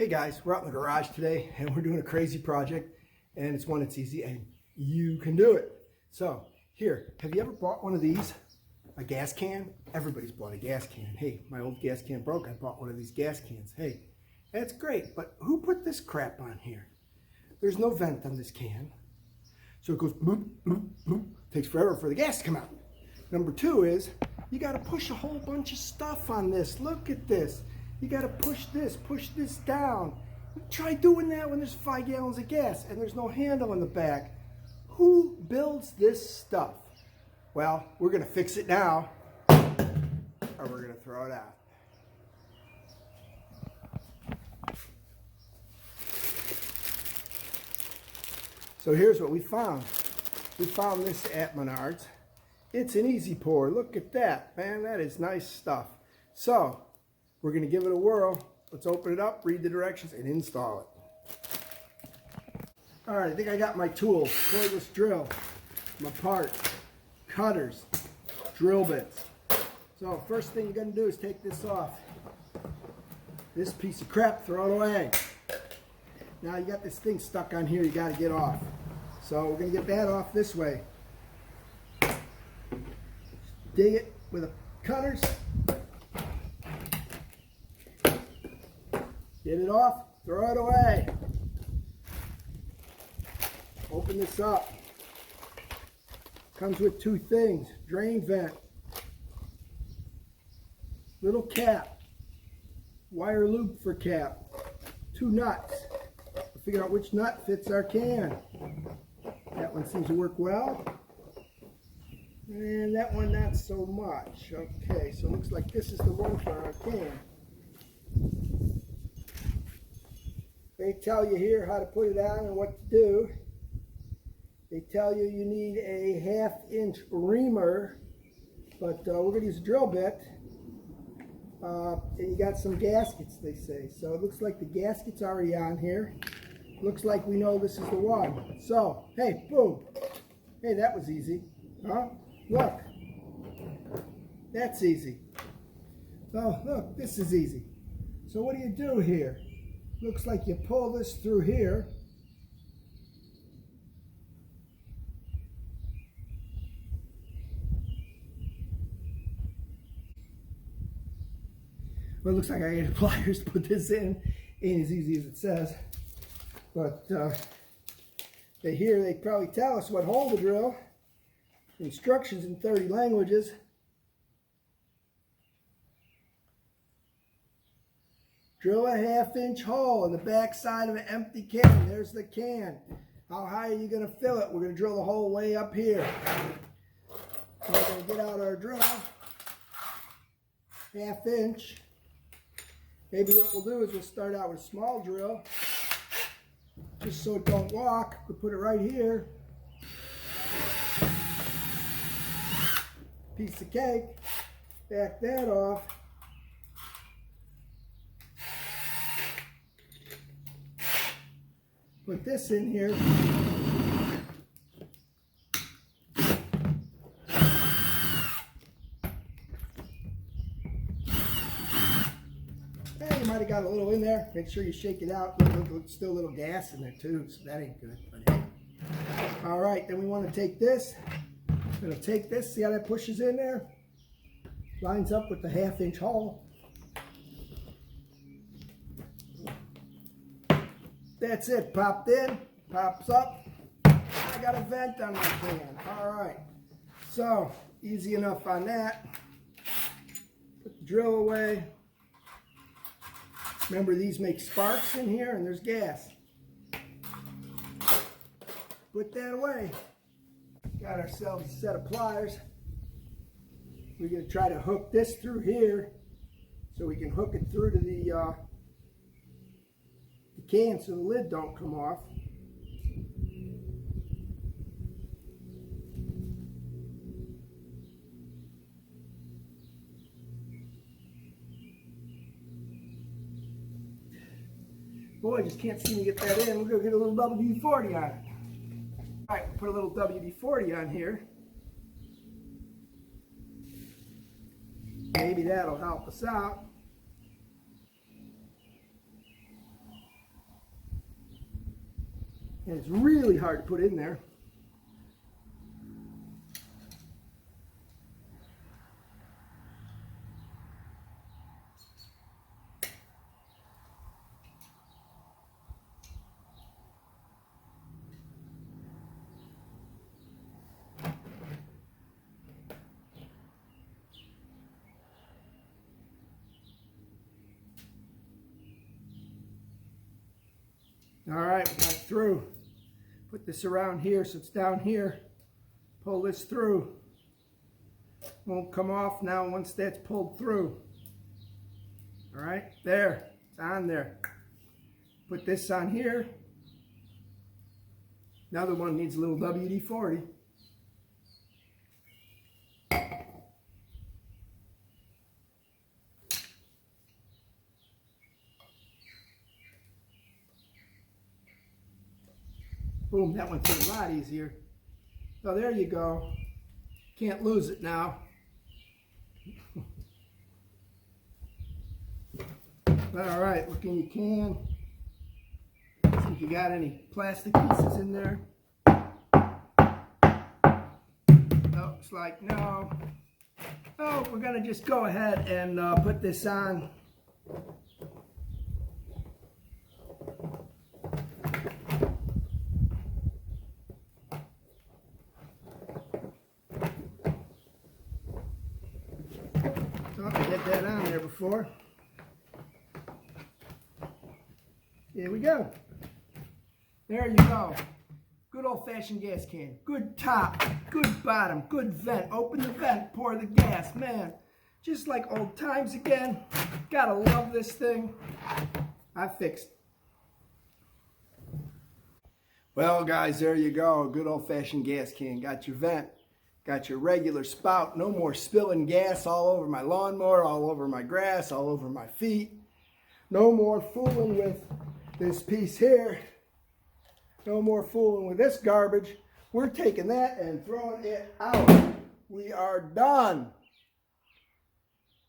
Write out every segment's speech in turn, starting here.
Hey guys, we're out in the garage today and we're doing a crazy project, and it's one that's easy and you can do it. So here, have you ever bought one of these? A gas can? Everybody's bought a gas can. Hey, my old gas can broke. I bought one of these gas cans. Hey, that's great, but who put this crap on here? There's no vent on this can. So it goes boop, boop, boop. Takes forever for the gas to come out. Number two is, you gotta push a whole bunch of stuff on this. Look at this. You gotta push this down. Try doing that when there's 5 gallons of gas and there's no handle in the back. Who builds this stuff? Well, we're gonna fix it now, or we're gonna throw it out. So here's what we found. We found this at Menards. It's an easy pour. Look at that, man, that is nice stuff. So, we're going to give it a whirl. Let's open it up, read the directions, and install it. All right, I think I got my tools. Cordless drill, my parts, cutters, drill bits. So first thing you're going to do is take this off. This piece of crap, throw it away. Now you got this thing stuck on here you got to get off. So we're going to get that off this way. Dig it with the cutters. Get it off, throw it away. Open this up. Comes with two things: drain vent, little cap, wire loop for cap, 2 nuts. We'll figure out which nut fits our can. That one seems to work well. And that one not so much. Okay, so it looks like this is the one for our can. They tell you here how to put it on and what to do. They tell you you need a 1/2-inch reamer, but we're going to use a drill bit. And you got some gaskets, they say. So it looks like the gasket's already on here. Looks like we know this is the one. So, hey, boom. Hey, that was easy. Huh? Look. That's easy. Oh, look, this is easy. So what do you do here? Looks like you pull this through here. Well, it looks like I got pliers to put this in. Ain't as easy as it says. But they probably tell us what hole to drill. Instructions in 30 languages. Drill a 1/2-inch hole in the back side of an empty can. There's the can. How high are you going to fill it? We're going to drill the hole way up here. So we're going to get out our drill. 1/2 inch. Maybe what we'll do is we'll start out with a small drill. Just so it don't walk. We'll put it right here. Piece of cake. Back that off. Put this in here. Hey, you might have got a little in there. Make sure you shake it out. There's still a little gas in there too, so that ain't good. But hey. All right, then we want to take this. We're going to take this. See how that pushes in there? Lines up with the 1/2-inch hole. That's it, popped in, pops up. I got a vent on my can. All right, so easy enough on that. Put the drill away. Remember, these make sparks in here and there's gas. Put that away. Got ourselves a set of pliers. We're going to try to hook this through here so we can hook it through to the can so the lid don't come off. Boy, I just can't seem to get that in. We're going to get a little WD-40 on it. All right, we'll put a little WD-40 on here. Maybe that'll help us out. And it's really hard to put in there. All right, we got it through. Put this around here so it's down here. Pull this through. Won't come off now once that's pulled through. All right, there, it's on there. Put this on here. Another one needs a little WD-40. Boom, that went through a lot easier. So there you go. Can't lose it now. All right, look in your can. See if you got any plastic pieces in there. Looks like no. Oh, we're gonna just go ahead and put this on. I had that on there before. Here we go. There you go. Good old-fashioned gas can. Good top, good bottom, good vent. Open the vent, pour the gas. Man, just like old times again. Gotta love this thing. I fixed it. Well, guys, there you go. Good old-fashioned gas can. Got your vent. Got your regular spout. No more spilling gas all over my lawnmower, all over my grass, all over my feet. No more fooling with this piece here. No more fooling with this garbage. We're taking that and throwing it out. We are done.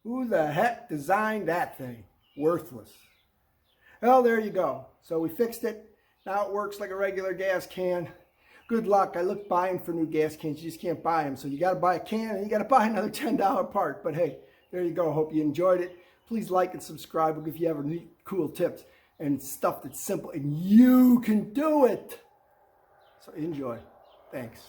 Who the heck designed that thing? Worthless. Well, there you go. So we fixed it. Now it works like a regular gas can. Good luck. I look buying for new gas cans. You just can't buy them. So you got to buy a can and you got to buy another $10 part. But hey, there you go. Hope you enjoyed it. Please like and subscribe if you have any cool tips and stuff that's simple and you can do it. So enjoy. Thanks.